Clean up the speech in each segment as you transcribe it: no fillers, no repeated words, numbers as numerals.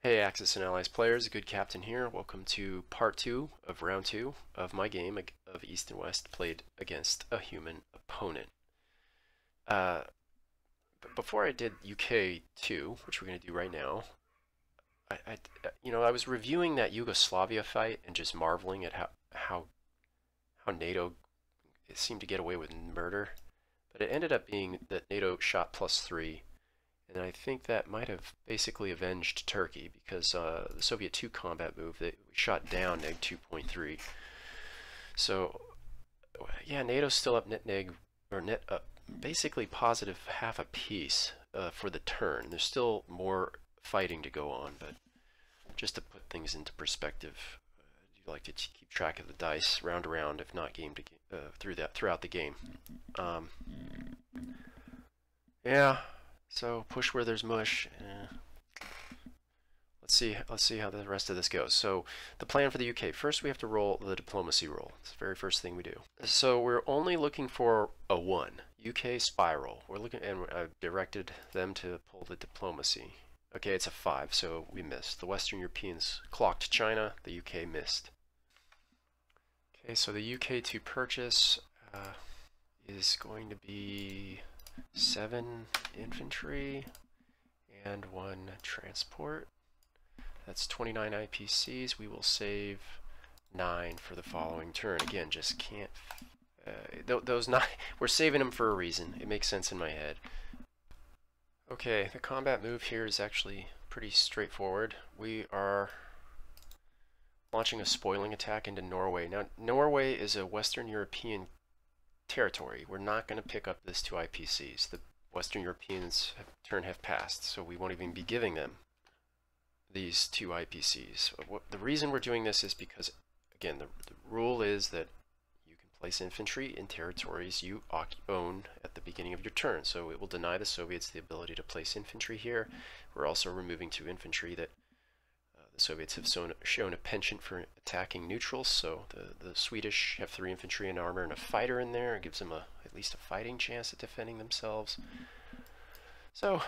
Hey Axis and Allies players, Good Captain here. Welcome to part 2 of round 2 of my game of East and West played against a human opponent. But before I did UK 2, which we're going to do right now, I was reviewing that Yugoslavia fight and just marveling at how NATO seemed to get away with murder. But it ended up being that NATO shot +3. And I think that might have basically avenged Turkey because the Soviet 2 combat move, we shot down neg 2.3. So yeah, NATO's still up net up basically positive half a piece for the turn. There's still more fighting to go on, but just to put things into perspective, you like to keep track of the dice round to round, if not game to game, throughout the game. Yeah. So push where there's mush. Let's see how the rest of this goes. So the plan for the UK. First we have to roll the diplomacy roll. It's the very first thing we do. So we're only looking for a 1. UK spiral. We're looking, and I've directed them to pull the diplomacy. Okay, it's a 5, so we missed. The Western Europeans clocked China. The UK missed. Okay, so the UK to purchase is going to be 7 infantry and 1 transport. That's 29 IPCs. We will save 9 for the following turn. Again, just can't. Those 9. We're saving them for a reason. It makes sense in my head. Okay, the combat move here is actually pretty straightforward. We are launching a spoiling attack into Norway. Now, Norway is a Western European territory. We're not going to pick up this 2 IPCs. The Western Europeans turn have passed, so we won't even be giving them these 2 IPCs. The reason we're doing this is because, again, the rule is that you can place infantry in territories you own at the beginning of your turn, so it will deny the Soviets the ability to place infantry here. We're also removing 2 infantry that the Soviets have shown a penchant for attacking neutrals, so the Swedish have 3 infantry and armor and a fighter in there. It gives them at least a fighting chance at defending themselves. So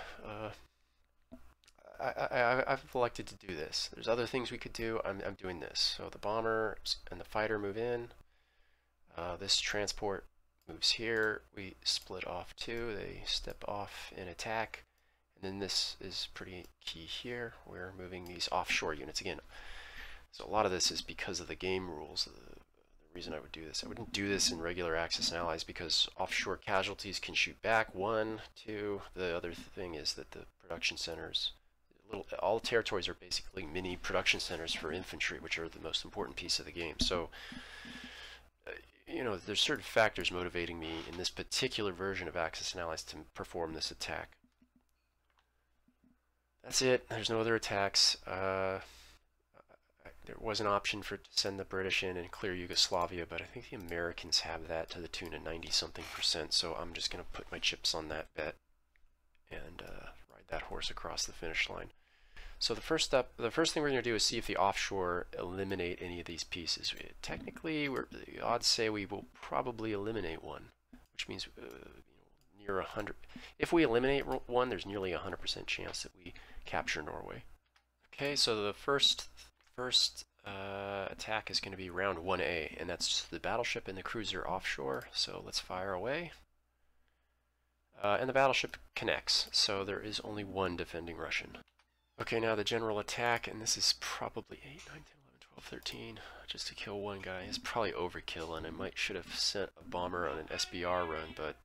I've elected to do this. There's other things we could do. I'm doing this. So the bomber and the fighter move in. This transport moves here. We split off 2. They step off and attack. And then this is pretty key here. We're moving these offshore units again. So a lot of this is because of the game rules. The reason I would do this, I wouldn't do this in regular Axis and Allies because offshore casualties can shoot back. 1, 2. The other thing is that the production centers, all territories are basically mini production centers for infantry, which are the most important piece of the game. So there's certain factors motivating me in this particular version of Axis and Allies to perform this attack. That's it. There's no other attacks. There was an option to send the British in and clear Yugoslavia, but I think the Americans have that to the tune of 90-something%, so I'm just going to put my chips on that bet and ride that horse across the finish line. So the first thing we're going to do is see if the offshore eliminate any of these pieces. Technically, the odds say we will probably eliminate 1, which means near 100. If we eliminate 1, there's nearly 100% chance that we capture Norway. Okay, so the first attack is going to be round 1A, and that's the battleship and the cruiser offshore. So let's fire away. And the battleship connects, so there is only 1 defending Russian. Okay, now the general attack, and this is probably 8, 9, 10, 11, 12, 13, just to kill 1 guy. It's probably overkill, and I should have sent a bomber on an SBR run, but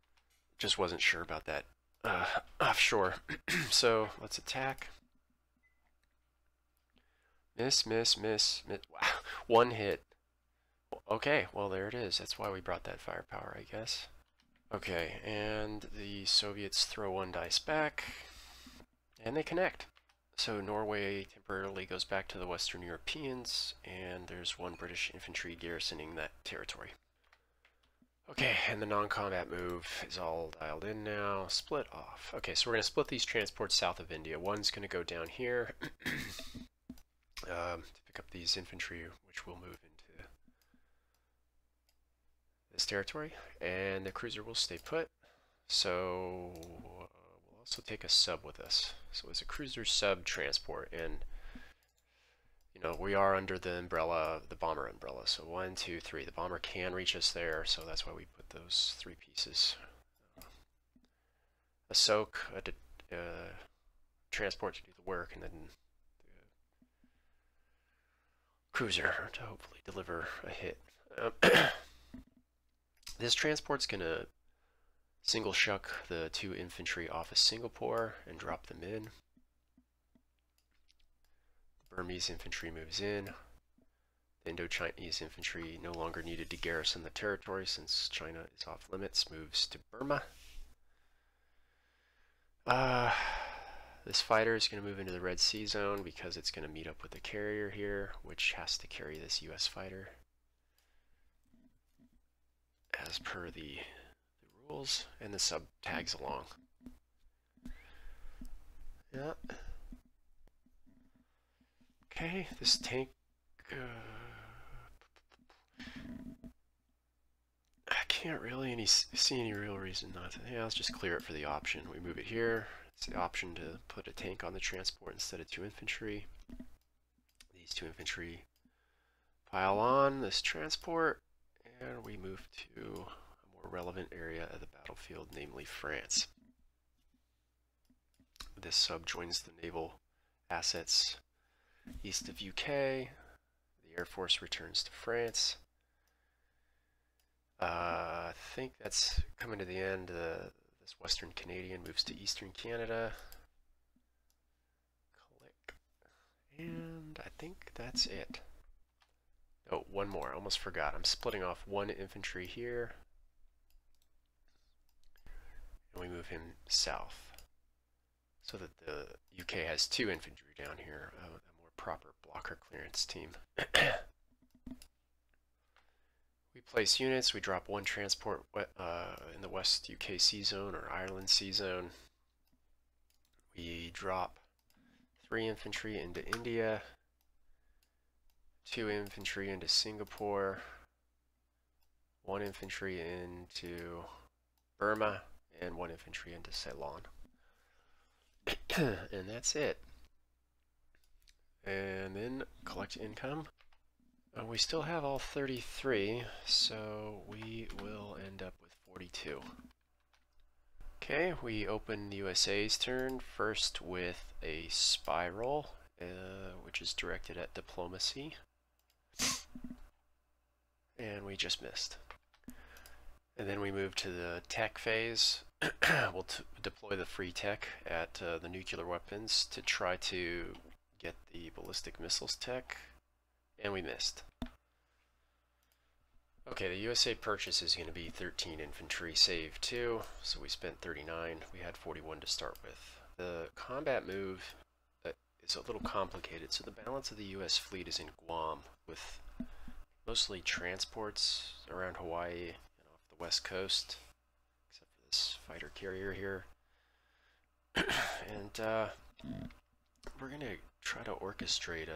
just wasn't sure about that offshore. So let's attack. Miss. Wow, 1 hit. Okay, well there it is. That's why we brought that firepower, I guess. Okay, and the Soviets throw 1 dice back, and they connect. So Norway temporarily goes back to the Western Europeans, and there's 1 British infantry garrisoning that territory. Okay, and the non-combat move is all dialed in now. Split off. Okay, so we're going to split these transports south of India. 1's going to go down here to pick up these infantry, which will move into this territory, and the cruiser will stay put. So we'll also take a sub with us. So it's a cruiser sub transport, and you know, we are under the umbrella, the bomber umbrella. So 1, 2, 3. The bomber can reach us there, so that's why we put those 3 pieces. A soak, a transport to do the work, and then the cruiser to hopefully deliver a hit. This transport's gonna single shuck the 2 infantry off of Singapore and drop them in. The Burmese infantry moves in. The Indo-Chinese infantry, no longer needed to garrison the territory since China is off limits, moves to Burma. This fighter is going to move into the Red Sea zone because it's going to meet up with the carrier here, which has to carry this US fighter as per the rules, and the sub tags along. Yeah. Okay, this tank, I can't really see any real reason not to. Yeah, let's just clear it for the option. We move it here. It's the option to put a tank on the transport instead of 2 infantry. These 2 infantry pile on this transport, and we move to a more relevant area of the battlefield, namely France. This sub joins the naval assets east of UK. The Air Force returns to France. I think that's coming to the end. This Western Canadian moves to Eastern Canada. Click. And I think that's it. Oh, one more. I almost forgot. I'm splitting off 1 infantry here. And we move him south. So that the UK has 2 infantry down here. A more proper blocker clearance team. We place units, we drop 1 transport in the West UK Sea Zone or Ireland Sea Zone. We drop 3 infantry into India, 2 infantry into Singapore, 1 infantry into Burma, and 1 infantry into Ceylon. And that's it. And then collect income. We still have all 33, so we will end up with 42. Okay, we open the USA's turn first with a spiral, which is directed at diplomacy. And we just missed. And then we move to the tech phase. We'll deploy the free tech at the nuclear weapons to try to get the ballistic missiles tech. And we missed. Okay, the USA purchase is going to be 13 infantry, save 2, so we spent 39. We had 41 to start with. The combat move is a little complicated. So the balance of the US fleet is in Guam, with mostly transports around Hawaii and off the west coast, except for this fighter carrier here. And we're going to try to orchestrate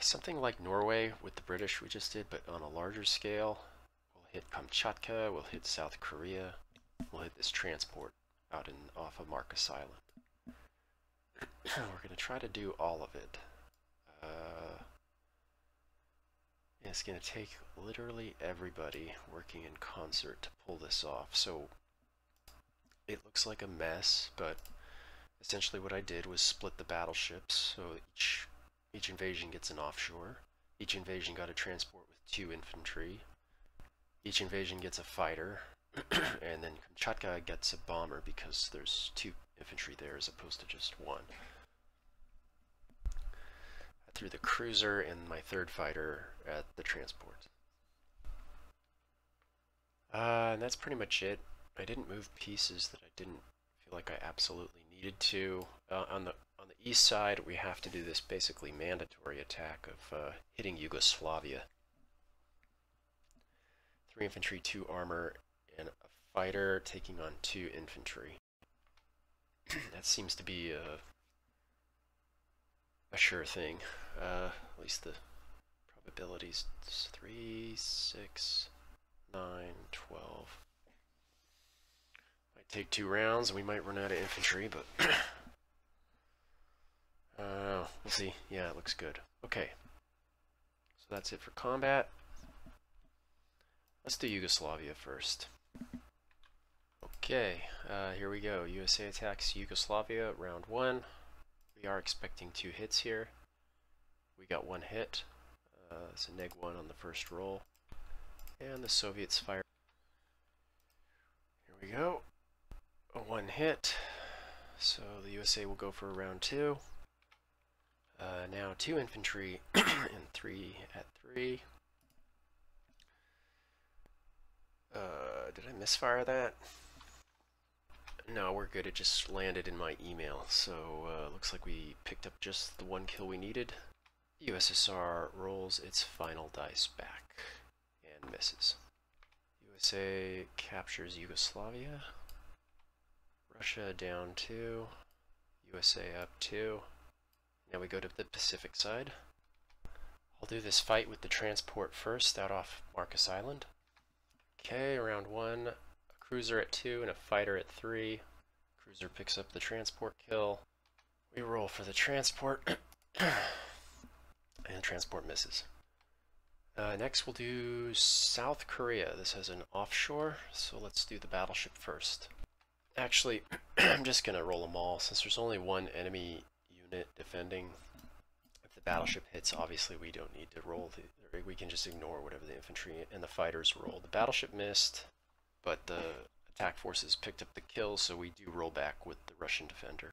something like Norway with the British we just did, but on a larger scale. We'll hit Kamchatka, we'll hit South Korea, we'll hit this transport out off of Marcus Island. We're going to try to do all of it. It's going to take literally everybody working in concert to pull this off. So it looks like a mess, but essentially what I did was split the battleships. So each invasion gets an offshore. Each invasion got a transport with 2 infantry. Each invasion gets a fighter. And then Kamchatka gets a bomber because there's 2 infantry there as opposed to just 1. I threw the cruiser and my 3rd fighter at the transport. And that's pretty much it. I didn't move pieces that I didn't feel like I absolutely needed to. On the east side, we have to do this basically mandatory attack of hitting Yugoslavia. 3 infantry, 2 armor, and a fighter taking on 2 infantry. That seems to be a sure thing. At least the probabilities. 3, 6, 9, 12. Might take 2 rounds and we might run out of infantry, but we'll We'll see. Yeah, it looks good. Okay. So that's it for combat. Let's do Yugoslavia first. Okay, here we go. USA attacks Yugoslavia, round 1. We are expecting 2 hits here. We got 1 hit. It's a -1 on the first roll. And the Soviets fire. Here we go. A 1 hit. So the USA will go for round 2. Now 2 infantry and 3 at 3. Did I misfire that? No, we're good. It just landed in my email. So looks like we picked up just the 1 kill we needed. USSR rolls its final dice back and misses. USA captures Yugoslavia. Russia down 2. USA up 2. Now we go to the Pacific side. I'll do this fight with the transport first out off Marcus Island. Okay, round 1. A cruiser at 2 and a fighter at 3. Cruiser picks up the transport kill. We roll for the transport. And transport misses. Next we'll do South Korea. This has an offshore, so let's do the battleship first. Actually, I'm just going to roll them all since there's only 1 enemy unit defending. If the battleship hits, obviously we don't need to roll. We can just ignore whatever the infantry and the fighters roll. The battleship missed, but the attack forces picked up the kill, so we do roll back with the Russian defender.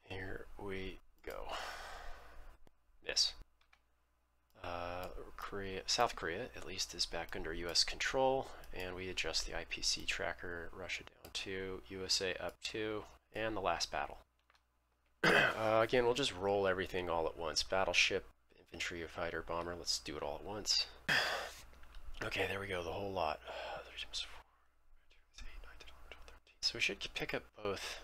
Here we go. Miss. South Korea, at least, is back under US control, and we adjust the IPC tracker. Russia down 2, USA up 2, and the last battle. Again, we'll just roll everything all at once. Battleship, infantry, fighter, bomber. Let's do it all at once. Okay, there we go, the whole lot. 3, 4, 5, 6, 8, 9, 10, 11, 12, 13. So we should pick up both.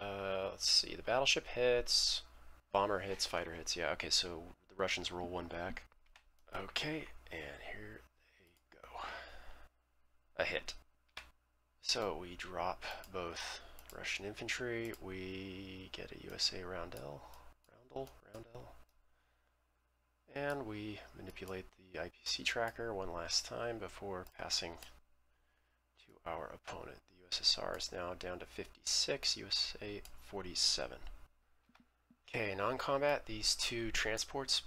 Let's see, the battleship hits, bomber hits, fighter hits. Yeah, okay, so the Russians roll 1 back. Okay, and here they go. A hit. So we drop both Russian infantry. We get a USA roundel, and we manipulate the IPC tracker 1 last time before passing to our opponent. The USSR is now down to 56, USA 47. Okay, non-combat, these 2 transports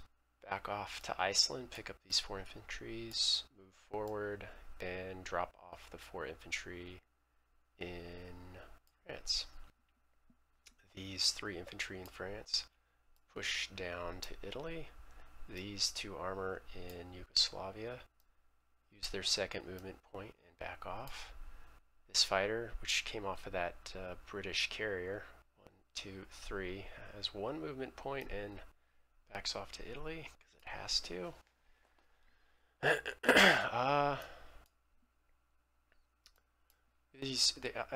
back off to Iceland, pick up these 4 infantries, move forward, and drop off the 4 infantry in France. These 3 infantry in France push down to Italy. These 2 armor in Yugoslavia use their 2nd movement point and back off. This fighter, which came off of that British carrier, 1, 2, 3, has 1 movement point and backs off to Italy because it has to.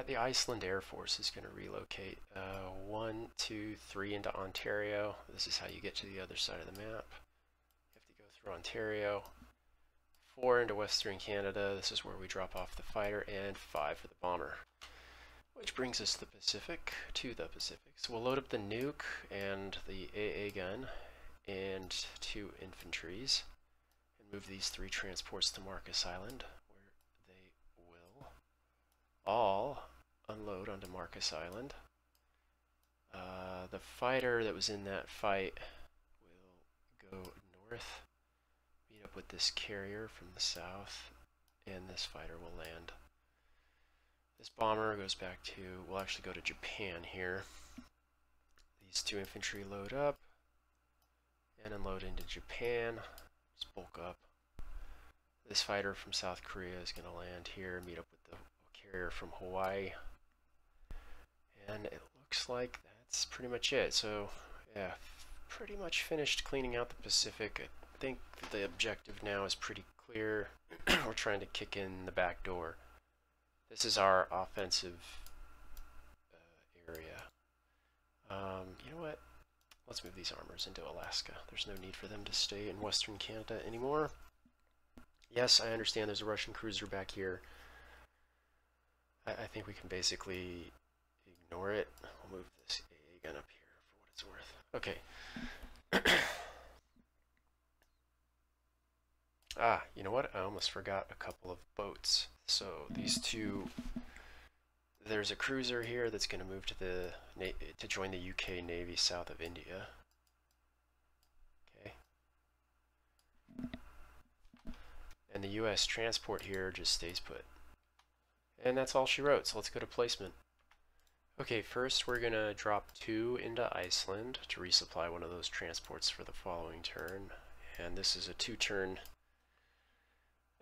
The Iceland Air Force is going to relocate 1, 2, 3 into Ontario. This is how you get to the other side of the map. You have to go through Ontario. 4 into Western Canada. This is where we drop off the fighter, and 5 for the bomber. Which brings us to the Pacific. So we'll load up the nuke and the AA gun and 2 infantries and move these 3 transports to Marcus Island, where they will all unload onto Marcus Island. The fighter that was in that fight will go north, meet up with this carrier from the south, and this fighter will land. This bomber goes back to, we'll actually go to Japan here. These 2 infantry load up and unload into Japan. Just bulk up. This fighter from South Korea is going to land here, meet up with the carrier from Hawaii. And it looks like that's pretty much it. So, yeah, pretty much finished cleaning out the Pacific. I think the objective now is pretty clear. We're trying to kick in the back door. This is our offensive area. You know what? Let's move these armors into Alaska. There's no need for them to stay in Western Canada anymore. Yes, I understand there's a Russian cruiser back here. I think we can basically ignore it. We'll move this AA gun up here for what it's worth. Okay, Ah, you know what? I almost forgot a couple of boats. So these two, there's a cruiser here that's going to move to join the UK Navy south of India. Okay. And the US transport here just stays put. And that's all she wrote, so let's go to placement. Okay, first we're going to drop 2 into Iceland to resupply one of those transports for the following turn. And this is a 2-turn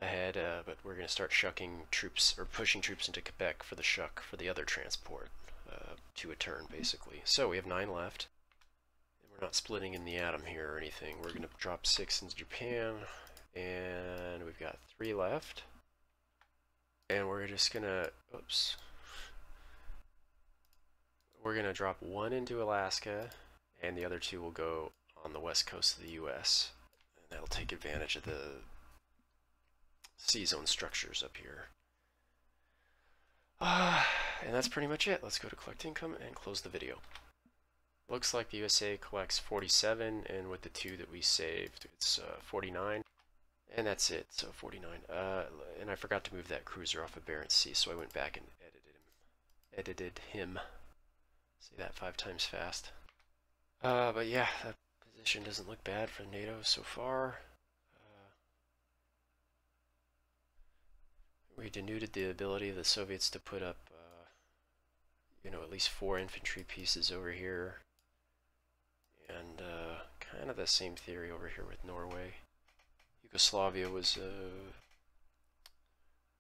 ahead, but we're going to start shucking troops, or pushing troops into Quebec for the shuck for the other transport, 2 a turn basically. So we have 9 left. And we're not splitting in the atom here or anything. We're going to drop 6 into Japan, and we've got 3 left. And we're just going to, oops. We're going to drop 1 into Alaska, and the other 2 will go on the west coast of the US. And that'll take advantage of the sea zone structures up here. And that's pretty much it. Let's go to collect income and close the video. Looks like the USA collects 47, and with the 2 that we saved, it's 49. And that's it, so 49. And I forgot to move that cruiser off of Barents Sea, so I went back and edited him. Say that 5 times fast. But yeah, that position doesn't look bad for NATO so far. We denuded the ability of the Soviets to put up, you know, at least 4 infantry pieces over here. And kind of the same theory over here with Norway. Yugoslavia was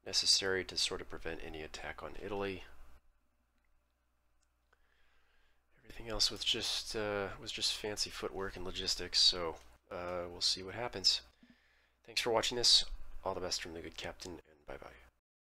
necessary to sort of prevent any attack on Italy. Everything else was just fancy footwork and logistics, so we'll see what happens. Thanks for watching this. All the best from the good captain, and bye-bye.